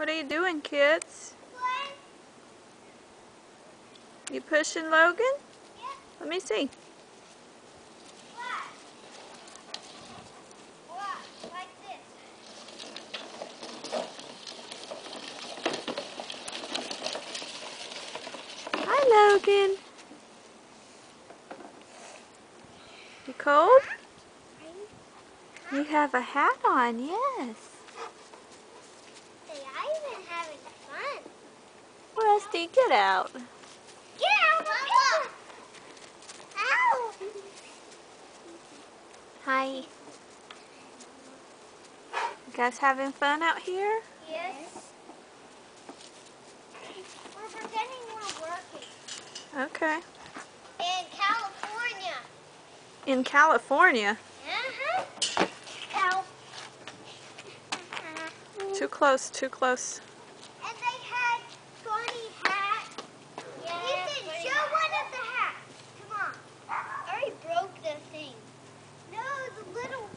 What are you doing, kids? You pushing Logan? Yeah. Let me see. Like this. Hi, Logan. You cold? You have a hat on, yes. Hey, I've been having fun. Rusty, get out. Get out, Mama! Ow! Hi. You guys having fun out here? Yes. We're pretending we're working. Okay. In California. In California? Uh-huh. Ow. Too close, too close. And they had funny hats. Yeah, Ethan, show one of the hats. Come on. I already broke the thing. No, the little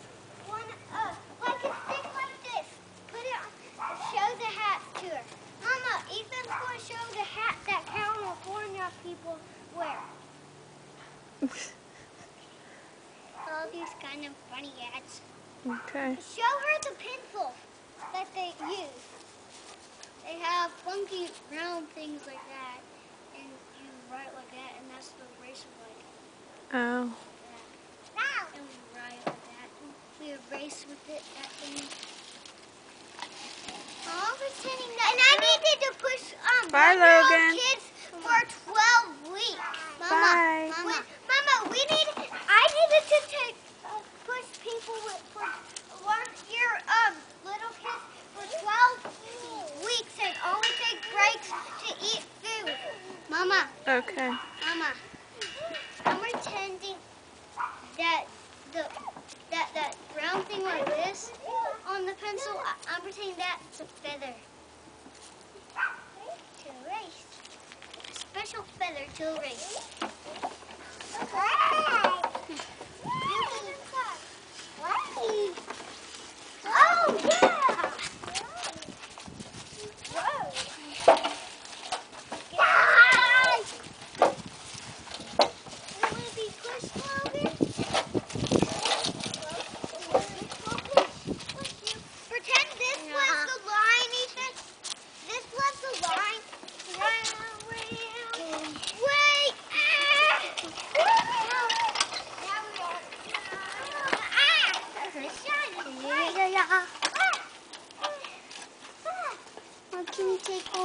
one, like a stick like this. Put it on, show the hat to her. Mama, Ethan's going to show the hat that California people wear. All these kind of funny hats. Okay. Show her the pencil that they use. They have funky round things like that, and you write like that, and that's the eraser like Oh. that. And we write like that. We erase with it, that thing. I'm pretending that. And I needed to push Bye, 1-year-old Logan. kids for 12 weeks. Mama, Bye. Mama, I needed to push people for 1 year little kids for 12 weeks and only take breaks to eat food. Mama. Okay. Mama. I'm pretending that that round thing like this on the pencil, I'm pretending that's a feather. To erase. A special feather to erase. Oh, yeah! Whoa! You want to be pushed, Logan? Pretend this was the line, Ethan. This was the line. Wait! Now we are. Shiny. What can you take away?